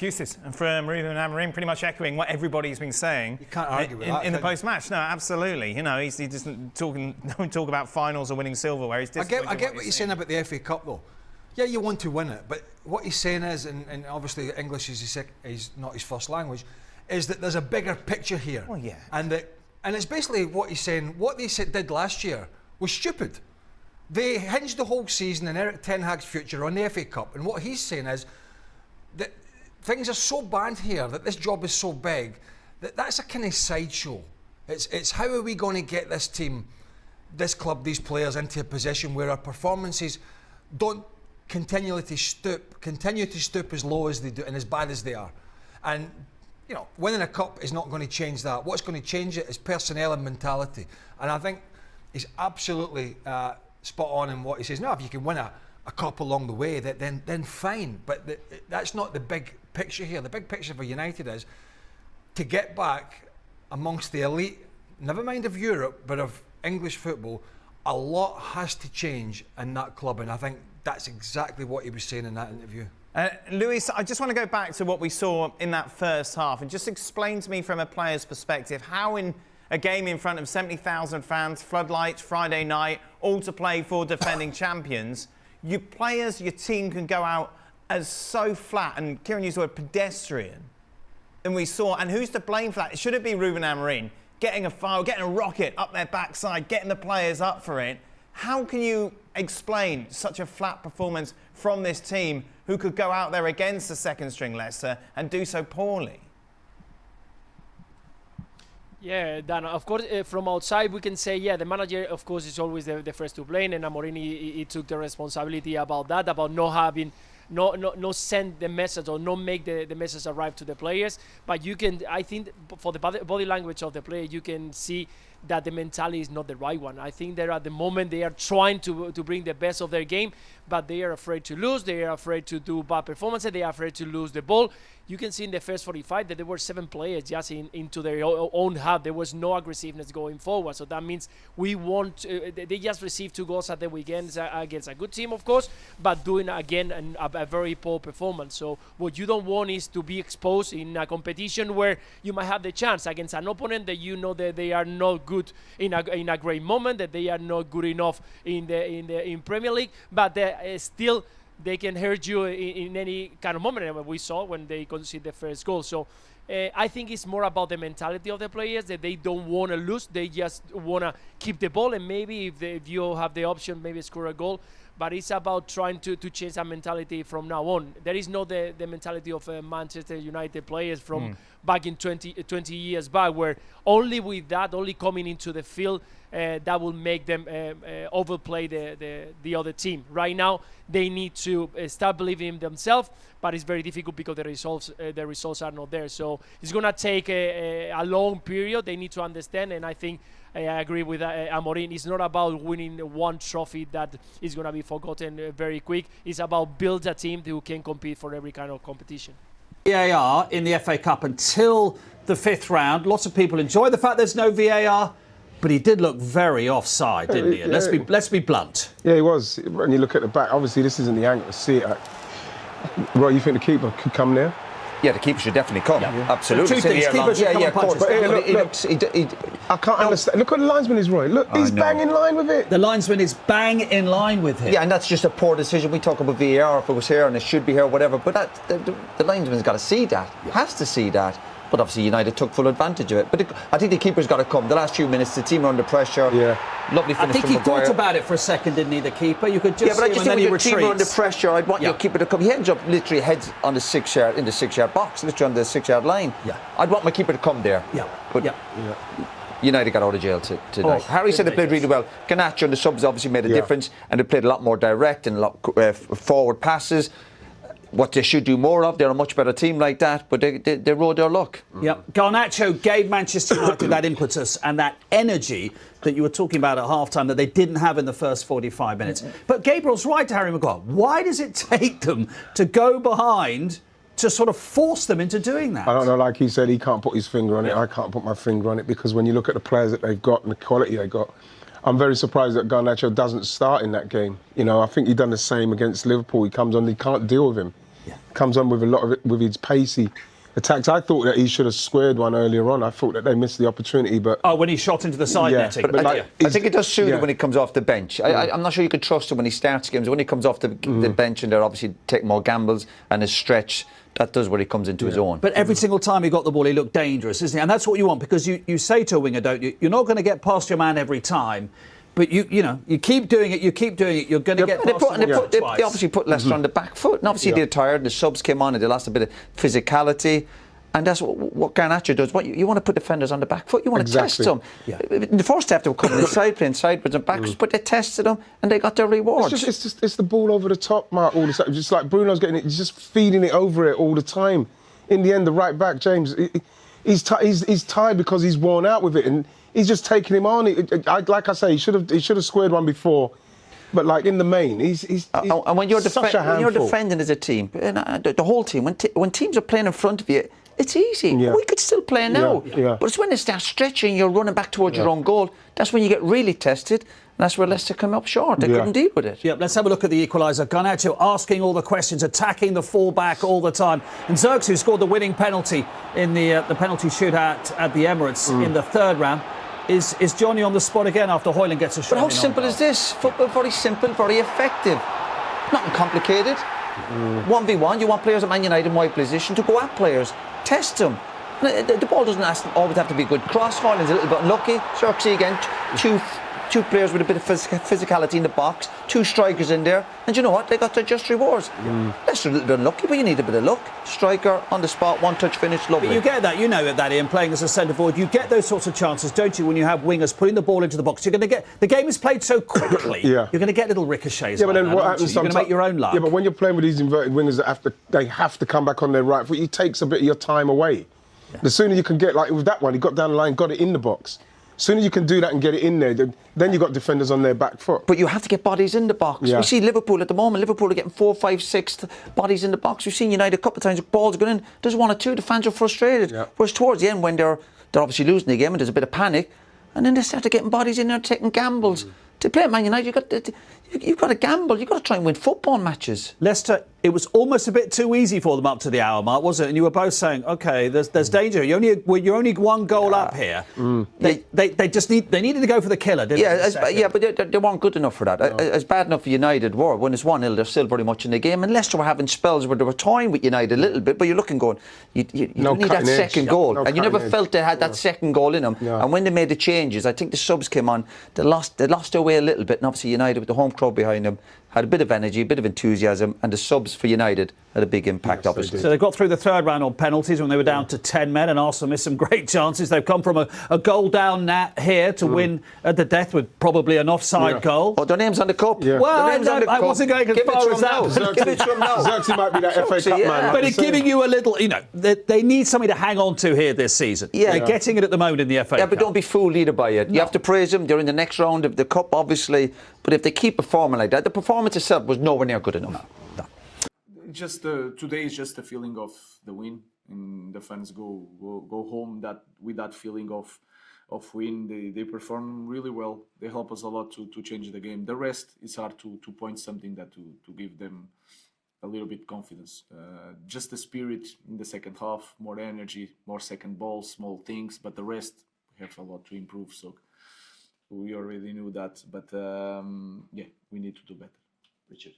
Excuses from Ruben and Amorim, pretty much echoing what everybody's been saying. You can't argue with that, in the post-match. No, absolutely. You know, he doesn't don't talk about finals or winning silverware. He's I get what you're saying about the FA Cup, though. Yeah, you want to win it, but what he's saying is, and obviously English is not his first language, is that there's a bigger picture here. Well, yeah. And it's basically what he's saying. What they did last year was stupid. They hinged the whole season on Eric Ten Hag's future on the FA Cup, and what he's saying is that things are so bad here, that this job is so big, that's a kind of sideshow. It's how are we going to get this team, this club, these players into a position where our performances don't continue to stoop as low as they do and as bad as they are. And you know, winning a cup is not going to change that. What's going to change it is personnel and mentality. And I think he's absolutely spot on in what he says. Now, if you can win a cup along the way, then fine. But that's not the big picture here. The big picture for United is to get back amongst the elite, never mind of Europe, but of English football. A lot has to change in that club, and I think that's exactly what he was saying in that interview. Luis, I just want to go back to what we saw in that first half and just explain to me from a player's perspective how in a game in front of 70,000 fans, floodlights, Friday night, all to play for defending champions, your players, your team can go out as so flat, and Kieran used the word pedestrian, and we saw, and who's to blame for that? Should it be Ruben Amorim getting a foul, getting a rocket up their backside, getting the players up for it? How can you explain such a flat performance from this team who could go out there against the second string Leicester and do so poorly? Yeah, Dan, of course, from outside we can say, yeah, the manager, of course, is always the first to blame, and Amorim, he took the responsibility about that, about not having, no send the message or not make the message arrive to the players. But you can, I think, for the body language of the player, you can see that the mentality is not the right one. I think that at the moment they are trying to bring the best of their game, but they are afraid to lose. They are afraid to do bad performances. They are afraid to lose the ball. You can see in the first 45 that there were 7 players just into their own half. There was no aggressiveness going forward. So that means we want. They just received 2 goals at the weekend against a good team, of course, but doing again a very poor performance. So what you don't want is to be exposed in a competition where you might have the chance against an opponent that you know that they are not good in a great moment, that they are not good enough in Premier League, but still they can hurt you in any kind of moment. And we saw when they conceded the first goal. So I think it's more about the mentality of the players, that they don't want to lose. They just want to keep the ball, and maybe if you have the option, maybe score a goal. But it's about trying to change that mentality from now on. There is not the mentality of Manchester United players from back in 20 years back, where only with that, only coming into the field, that will make them overplay the other team. Right now, they need to start believing in themselves, but it's very difficult because the results are not there. So it's going to take a long period. They need to understand, and I think I agree with Amorim. It's not about winning one trophy that is going to be forgotten very quick. It's about build a team who can compete for every kind of competition. VAR in the FA Cup until the 5th round. Lots of people enjoy the fact there's no VAR, but he did look very offside, didn't he? And let's be blunt. Yeah, he was. When you look at the back, obviously this isn't the angle to see it. Well, you think the keeper could come there? Yeah, the keeper should definitely come. Yeah. Absolutely. So 2 things. Keeper should come and punch us. But I can't understand. Look what the linesman is, Roy. Look, he's bang in line with it. The linesman is bang in line with him. Yeah, and that's just a poor decision. We talk about VAR, if it was here and it should be here, whatever. But the linesman's got to see that. Has to see that. But obviously United took full advantage of it. But I think the keeper's got to come. The last few minutes, the team are under pressure. Yeah. Lovely finish from Maguire. I think he thought about it for a second, didn't he, the keeper? You could just see him and then he retreats. Yeah, but I just think with the team under pressure, I'd want your keeper to come. He ends up literally heads on the 6-yard box, literally on the 6-yard line. Yeah. I'd want my keeper to come there. Yeah. But United got out of jail tonight. Harry said they played really well. Garnacho and the subs obviously made a difference, and they played a lot more direct and a lot forward passes. What they should do more of, they're a much better team like that, but they rode their luck. Yeah, Garnacho gave Manchester United that impetus and that energy that you were talking about at half-time that they didn't have in the first 45 minutes. But Gabriel's right to Harry Maguire. Why does it take them to go behind to sort of force them into doing that? I don't know, like he said, he can't put his finger on it. I can't put my finger on it, because when you look at the players that they've got and the quality they got, I'm very surprised that Garnacho doesn't start in that game. You know, I think he done the same against Liverpool. He comes on, he can't deal with him. Comes on with a lot of it, with his pacey attacks. I thought that he should have squared one earlier on. I thought that they missed the opportunity, but when he shot into the side netting. but I think it does suit him when he comes off the bench. I'm not sure you could trust him when he starts games. When he comes off the bench and they're obviously taking more gambles and his stretch, that does where he comes into his own. But every single time he got the ball, he looked dangerous, isn't he? And that's what you want, because you say to a winger, don't you? You're not going to get past your man every time. But you keep doing it, you're going to get past They obviously put Leicester on the back foot. And obviously they're tired, the subs came on and they lost a bit of physicality. And that's what Garnacho does. You want to put defenders on the back foot. You want to test them. Yeah. In the first half, they were coming inside, playing sideways and backwards, but they tested them and they got their rewards. It's the ball over the top, Mark, all the time. Just like Bruno's getting it, he's just feeding it over it all the time. In the end, the right back, James, he's tired because he's worn out with it, and he's just taking him on. Like I say, he should have squared one before. But like in the main, he's and when you're such a handful. when you're defending as a team, the whole team, when teams are playing in front of you, it's easy. Yeah. We could still play now. Yeah. But it's when they start stretching, you're running back towards your own goal. That's when you get really tested. And that's where Leicester come up short. They couldn't deal with it. Yeah, let's have a look at the equaliser. Garnacho asking all the questions, attacking the full-back all the time. And Xerxes, who scored the winning penalty in the penalty shootout at the Emirates in the third round, is Johnny on the spot again after Højlund gets a shot? But how simple is this? Football, very simple, very effective. Nothing complicated. 1v1, you want players at Man United in wide position to go at players. Test them. The ball doesn't always have to be a good cross. Højlund's a little bit unlucky. Xerxes again, two players with a bit of physicality in the box, two strikers in there, and you know what? They got their just rewards. Leicester a little bit unlucky, but you need a bit of luck. Striker on the spot, one touch finish, lovely. But you get that, you know that, Ian, playing as a centre forward, you get those sorts of chances, don't you, when you have wingers putting the ball into the box. You're going to get the game is played so quickly. You're going to get little ricochets. Yeah, but then what happens? You're going to make your own luck. Yeah, but when you're playing with these inverted wingers that they have to come back on their right foot, it takes a bit of your time away. Yeah. The sooner you can get, like with that one, he got down the line, got it in the box. Sooner you can do that and get it in there, then you've got defenders on their back foot. But you have to get bodies in the box. Yeah. We see Liverpool at the moment. Liverpool are getting 4, 5, 6 bodies in the box. We've seen United a couple of times, balls going in. There's 1 or 2, the fans are frustrated. Yeah. Whereas towards the end, when they're obviously losing the game and there's a bit of panic, and then they started getting bodies in there, taking gambles. To play at Man United, you've got to gamble. You've got to try and win football matches. Leicester, it was almost a bit too easy for them up to the hour mark, wasn't it? And you were both saying, OK, there's danger. You're only one goal up here. They needed to go for the killer, didn't they? But they weren't good enough for that. No. As bad enough for United were. When it's 1-0, they're still very much in the game. And Leicester were having spells where they were toying with United a little bit, but you're looking going, you need that second goal. And you never felt they had that second goal in them. No. And when they made the changes, I think the subs came on, they lost their way a little bit. And obviously United, with the home crowd behind them, had a bit of energy, a bit of enthusiasm, and the subs for United had a big impact, obviously. So they got through the third round on penalties when they were down to 10 men, and Arsenal missed some great chances. They've come from a goal down here to win at the death with probably an offside goal. Oh, their name's on the cup. Yeah. Well, I wasn't going as far as that. Give it to them now. Xerxes might be that FA Cup man. But it's giving you a little, they need something to hang on to here this season. Yeah. They're getting it at the moment in the FA Cup. Yeah, but don't be fooled either by it. No. You have to praise them. They're in the next round of the Cup, obviously. But if they keep performing like that, the performance itself was nowhere near good enough. No. Just today is just a feeling of the win, and the fans go home with that feeling of win. They perform really well. They help us a lot to change the game. The rest is hard to point something that to give them a little bit confidence. Just the spirit in the second half, more energy, more second balls, small things. But the rest, we have a lot to improve. So we already knew that, but we need to do better. Richard.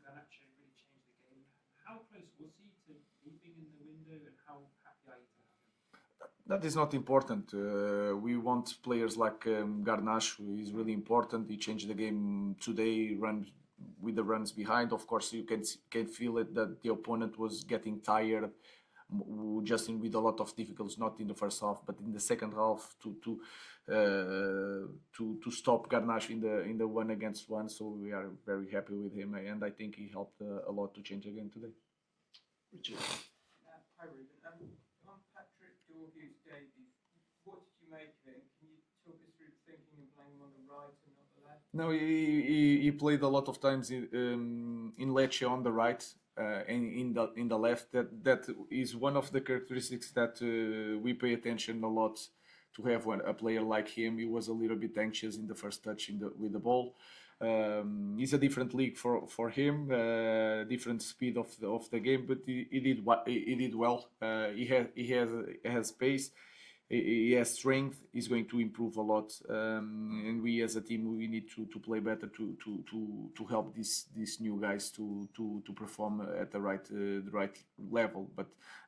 Garnacho really changed the game. How close was he to leaping in the window, and how happy are you to have him? That is not important. We want players like Garnacho. He's really important. He changed the game today. Run with the runs behind. Of course, you can feel it that the opponent was getting tired. Just with a lot of difficulties, not in the first half, but in the second half to stop Garnacho in the 1-against-1. So we are very happy with him, and I think he helped a lot to change the game today. Richard. Hi Ruben. On Patrick Dorgu's debut, what did you make of it? Can you talk us through the thinking and playing him on the right and not the left? No, he played a lot of times in Lecce on the right. And in the left, that is one of the characteristics that we pay attention a lot to have when a player like him. He was a little bit anxious in the first touch with the ball, It's a different league for him, different speed of the game, but he did well. He has pace. He has strength. He's going to improve a lot, and we as a team we need to play better to help these new guys to perform at the right level.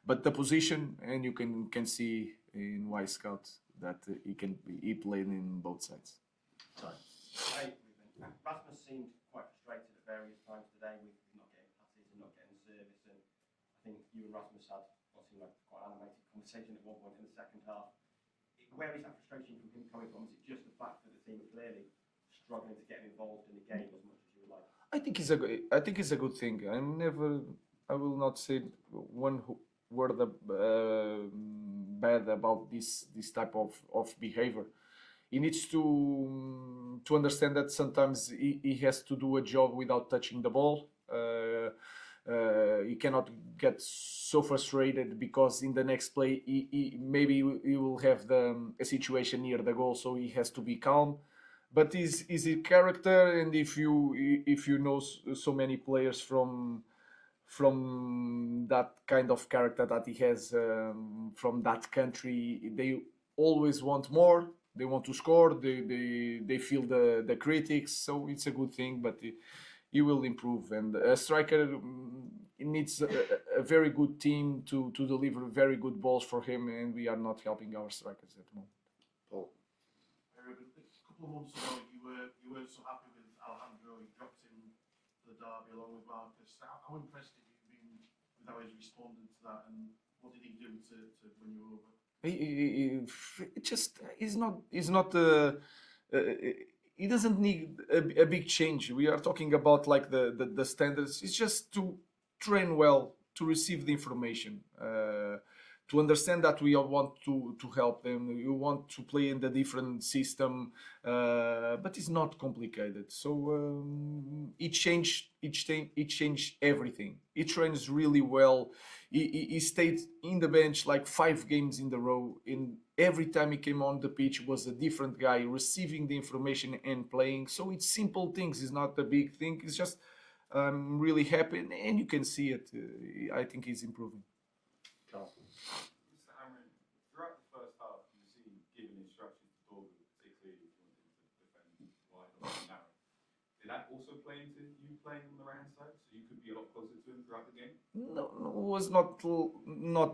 But the position, and you can see in Y Scout that he played in both sides. Sorry. Rasmus seemed quite frustrated at various times today with not getting passes and not getting service, and I think you and Rasmus had obviously quite an animated conversation at one point in the second half. Where is that frustration from him coming from? Is it just the fact that the team are clearly struggling to get him involved in the game as much as you would like? I think it's a good thing. I will not say one word bad about this type of behavior. He needs to understand that sometimes he has to do a job without touching the ball. He cannot get so frustrated because in the next play maybe he will have a situation near the goal, so he has to be calm. But is a character, and if you know so many players from that kind of character that he has from that country, they always want more. They want to score. They feel the critics, so it's a good thing. But he will improve. And a striker needs a very good team to deliver very good balls for him, and we are not helping our strikers at the moment. Paul. A couple of months ago, you weren't so happy with Alejandro. You dropped him for the derby along with Marcus. How impressed have you been with how he's responded to that, and what did he do to win you over? He doesn't need a big change. We are talking about like the standards. It's just to train well, to receive the information, to understand that we all want to help them. You want to play in the different system, but it's not complicated. So it changed everything. He trains really well. He stayed in the bench like 5 games in a row. In every time he came on the pitch was a different guy receiving the information and playing. So it's simple things. It's not a big thing. It's just I'm really happy, and you can see it. I think he's improving. Mr. Amorim, throughout the first half, you seem giving instructions to Dorgu, particularly if you wanted to defend wide or narrow. Did that also play into you playing on the right hand side, so you could be a lot closer to him throughout the game? No, it was not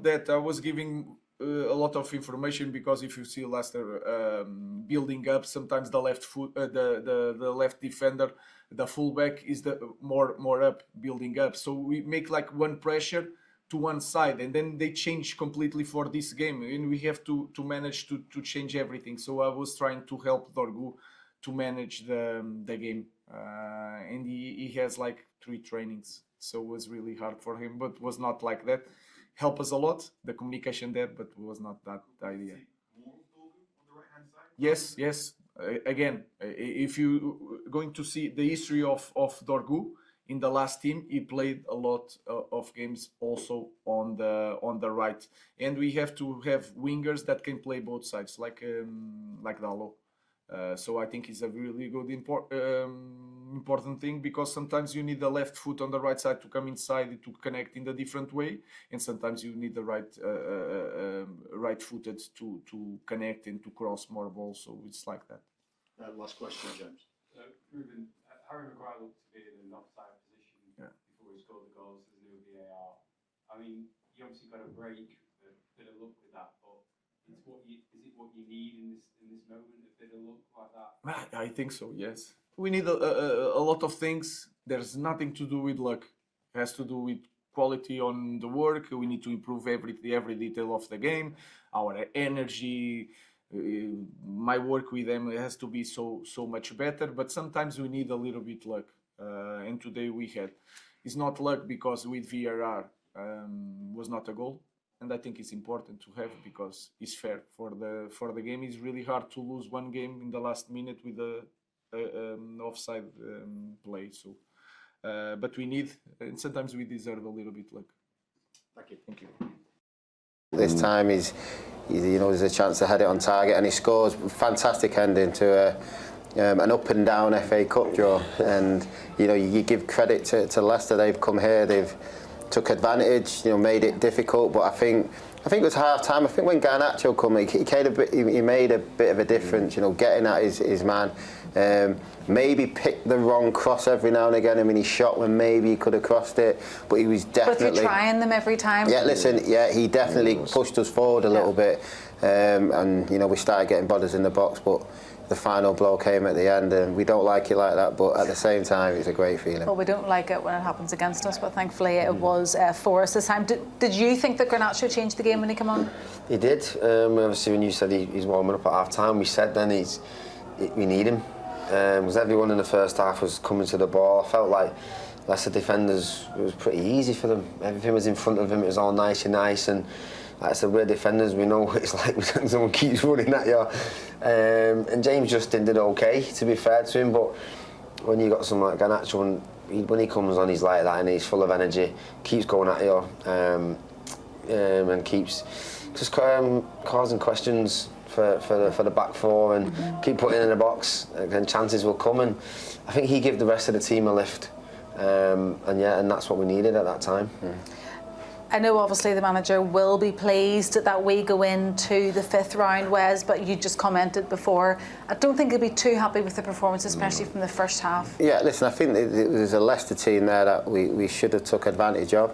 that. I was giving a lot of information because if you see Leicester building up, sometimes the left foot, the left defender, the fullback is the more up, building up. So we make like one pressure to one side, and then they change completely for this game, and we have to manage to change everything. So I was trying to help Dorgu to manage the game, and he has like 3 trainings, so it was really hard for him, but was not like that. Help us a lot, the communication there, but it was not that idea. More of Dorgu on the right hand side? Yes. Again, if you going to see the history of Dorgu in the last team, he played a lot of games also on the right, and we have to have wingers that can play both sides, like Dalo. So I think it's a really good important thing, because sometimes you need the left foot on the right side to come inside to connect in the different way, and sometimes you need the right footed to connect and to cross more balls. So it's like that. Last question, James. Ruben, Harry Maguire looked to be in an offside position before he scored the goals. There's no VAR. I mean, he obviously got a break, a bit of luck with that, but is it what you need in this moment, a bit of luck like that? I think so, yes. We need a lot of things. There's nothing to do with luck. It has to do with quality on the work. We need to improve every detail of the game, our energy. My work with them has to be so much better, but sometimes we need a little bit luck, and today we had. It's not luck because with VAR was not a goal, and I think it's important to have because it's fair for the game. It's really hard to lose one game in the last minute with a offside play. So, but we need, and sometimes we deserve a little bit luck. Thank you. This time he's there's a chance to head it on target, and he scores. Fantastic ending to an up and down FA Cup draw, and you give credit to Leicester. They've come here, they've took advantage, made it difficult. But I think it was half time. I think when Garnacho came, he made a bit of a difference. Getting at his man. Maybe picked the wrong cross every now and again. I mean, he shot when maybe he could have crossed it, but he was definitely. But if you're trying them every time. Yeah, listen. Yeah, he definitely pushed us forward a little bit, and we started getting bodies in the box, but the final blow came at the end, and we don't like it like that. But at the same time, it's a great feeling. Well, we don't like it when it happens against us, but thankfully it was for us this time. Did you think that Garnacho changed the game when he came on? He did. Obviously, when you said he's warming up at half time, we said then we need him. Because everyone in the first half was coming to the ball. I felt like Leicester defenders, it was pretty easy for them. Everything was in front of him, it was all nice, and like I said, we're defenders, we know what it's like when someone keeps running at you. And James Justin did okay, to be fair to him, but when you got someone like Garnacho, when he comes on, he's like that, and he's full of energy, keeps going at you, and keeps just causing questions for the back four, and keep putting it in the box, and chances will come. And I think he gave the rest of the team a lift, and that's what we needed at that time. I know obviously the manager will be pleased that we go into the 5th round, Wes, but you just commented before. I don't think he'll be too happy with the performance, especially from the first half. Yeah, listen, I think there's a Leicester team there that we should have took advantage of.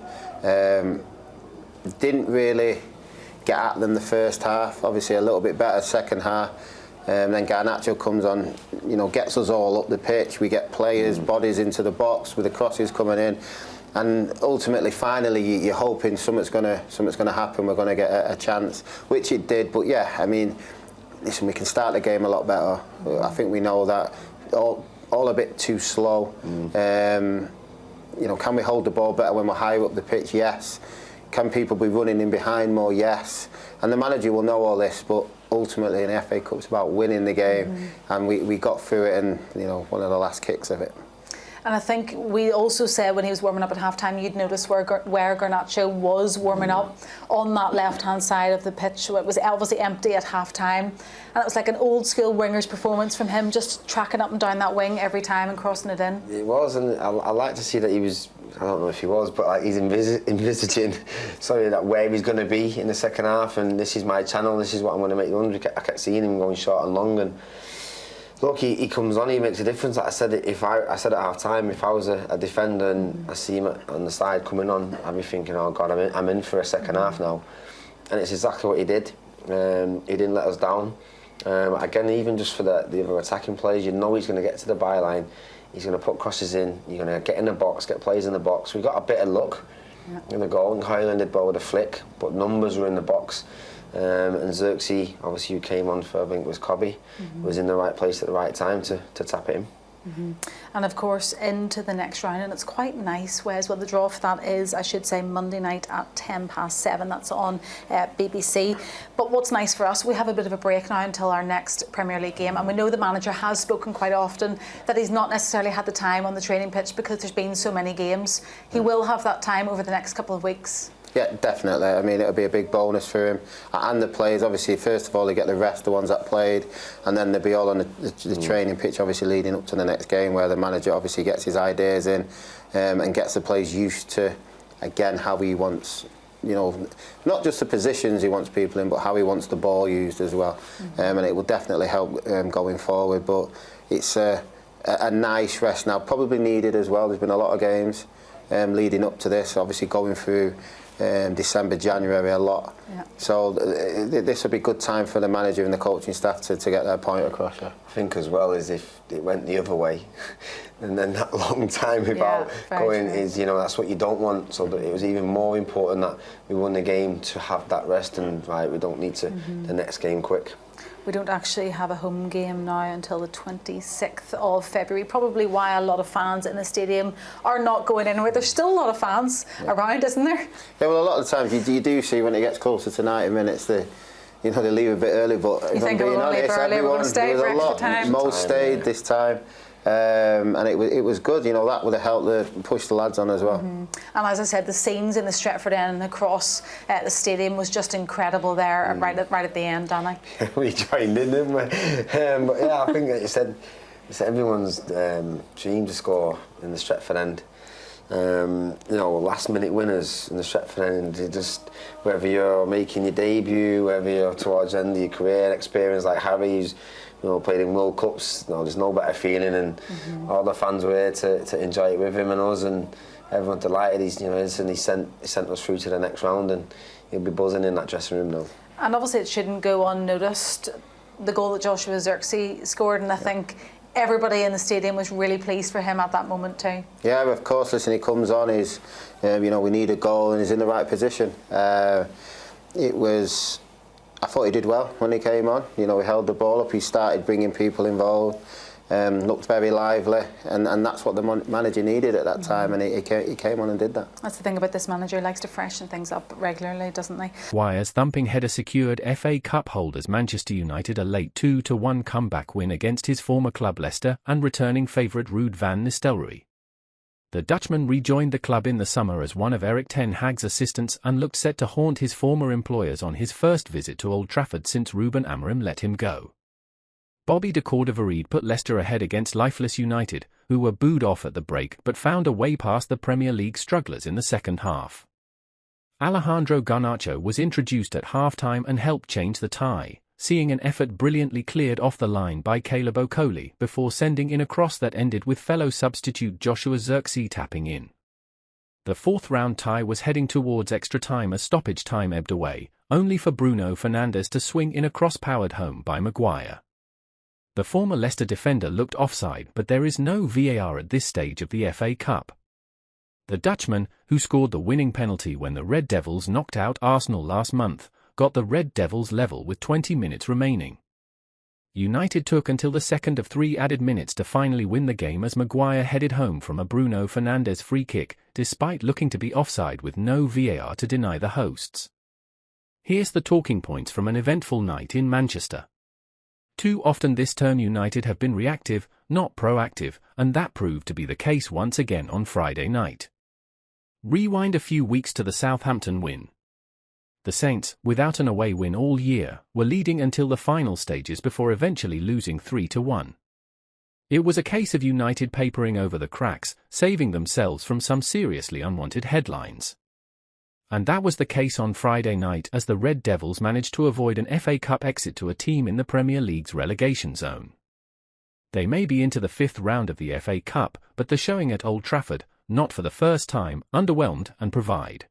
Didn't really get at them the first half. Obviously a little bit better second half. Then Garnacho comes on, gets us all up the pitch. We get players, bodies into the box with the crosses coming in. And ultimately, finally, you're hoping something's going to happen. We're going to get a chance, which it did. But yeah, I mean, listen, we can start the game a lot better. I think we know that. All a bit too slow. Can we hold the ball better when we're higher up the pitch? Yes. Can people be running in behind more? Yes. And the manager will know all this, but ultimately, in the FA Cup, it's about winning the game, and we got through it, and one of the last kicks of it. And I think we also said when he was warming up at half-time, you'd notice where Garnacho was warming up on that left-hand side of the pitch. So it was obviously empty at half-time. And it was like an old-school winger's performance from him, just tracking up and down that wing every time and crossing it in. It was, and I like to see that he was, I don't know if he was, but like he's envisaging that where he's going to be in the second half, and this is my channel, this is what I'm going to make the 100. I kept seeing him going short and long, and look, he comes on, he makes a difference. Like I said, I said at half time, if I was a defender and I see him on the side coming on, I'd be thinking, oh God, I'm in for a second half now. And it's exactly what he did. He didn't let us down. Again, even just for the other attacking players, he's going to get to the byline, he's going to put crosses in, you're going to get in the box, get players in the box. We got a bit of luck in the goal, and Highland did well with a flick, but numbers were in the box. And Xerxes, obviously, who came on for, I think it was Cobby, was in the right place at the right time to tap it in. And of course into the next round, and it's quite nice, Wes. Well, the draw for that is, I should say, Monday night at 7:10. That's on BBC. But what's nice for us, we have a bit of a break now until our next Premier League game, and we know the manager has spoken quite often that he's not necessarily had the time on the training pitch because there's been so many games. He will have that time over the next couple of weeks. Yeah, definitely. I mean, it'll be a big bonus for him and the players. Obviously, first of all, they get the rest, the ones that played, and then they'll be all on the training pitch, obviously leading up to the next game, where the manager obviously gets his ideas in, and gets the players used to, again, how he wants, not just the positions he wants people in, but how he wants the ball used as well. And it will definitely help going forward. But it's a nice rest now, probably needed as well. There's been a lot of games leading up to this, obviously going through December, January a lot. Yeah. So this would be a good time for the manager and the coaching staff to get their point across. Yeah. I think as well is if it went the other way, and then that long time without going is, that's what you don't want. So that it was even more important that we won the game to have that rest, and we don't need to the next game quick. We don't actually have a home game now until the 26th of February, probably why a lot of fans in the stadium are not going anywhere. There's still a lot of fans around, isn't there? Yeah, well, a lot of the times you do see when it gets closer to 90 minutes, they leave a bit early, but you think we're going to leave early, we're going to stay for extra time? Most stayed this time. And it was good, that would have helped push the lads on as well. And as I said, the scenes in the Stretford end and across the stadium was just incredible there, right at the end, Danny. We joined in, didn't we? But yeah, I think that you said it's everyone's dream to score in the Stretford end. You know, last-minute winners in the Stretford end. You just, whether you're making your debut, whether you're towards the end of your career experience, like Harry, who's played in World Cups. There's no better feeling, and all the fans were here to enjoy it with him and us, and everyone delighted. He sent us through to the next round, and he'll be buzzing in that dressing room now. And obviously, it shouldn't go unnoticed. The goal that Joshua Zirkzee scored, and I think everybody in the stadium was really pleased for him at that moment too. Yeah, of course. Listen, he comes on. He's, we need a goal, and he's in the right position. I thought he did well when he came on. He held the ball up. He started bringing people involved. Looked very lively, and that's what the manager needed at that time, and he came on and did that. That's the thing about this manager, he likes to freshen things up regularly, doesn't he? Maguire's thumping header secured FA Cup holders Manchester United a late 2-1 comeback win against his former club Leicester and returning favourite Ruud van Nistelrooy. The Dutchman rejoined the club in the summer as one of Erik ten Hag's assistants and looked set to haunt his former employers on his first visit to Old Trafford since Ruben Amorim let him go. Bobby de Cordova-Reid put Leicester ahead against lifeless United, who were booed off at the break but found a way past the Premier League strugglers in the second half. Alejandro Garnacho was introduced at half-time and helped change the tie, seeing an effort brilliantly cleared off the line by Caleb Okoli before sending in a cross that ended with fellow substitute Joshua Zirkzee tapping in. The fourth-round tie was heading towards extra time as stoppage time ebbed away, only for Bruno Fernandes to swing in a cross powered home by Maguire. The former Leicester defender looked offside, but there is no VAR at this stage of the FA Cup. The Dutchman, who scored the winning penalty when the Red Devils knocked out Arsenal last month, got the Red Devils level with 20 minutes remaining. United took until the second of 3 added minutes to finally win the game as Maguire headed home from a Bruno Fernandes free kick, despite looking to be offside with no VAR to deny the hosts. Here's the talking points from an eventful night in Manchester. Too often this term United have been reactive, not proactive, and that proved to be the case once again on Friday night. Rewind a few weeks to the Southampton win. The Saints, without an away win all year, were leading until the final stages before eventually losing 3-1. It was a case of United papering over the cracks, saving themselves from some seriously unwanted headlines. And that was the case on Friday night as the Red Devils managed to avoid an FA Cup exit to a team in the Premier League's relegation zone. They may be into the 5th round of the FA Cup, but the showing at Old Trafford, not for the first time, underwhelmed and provide.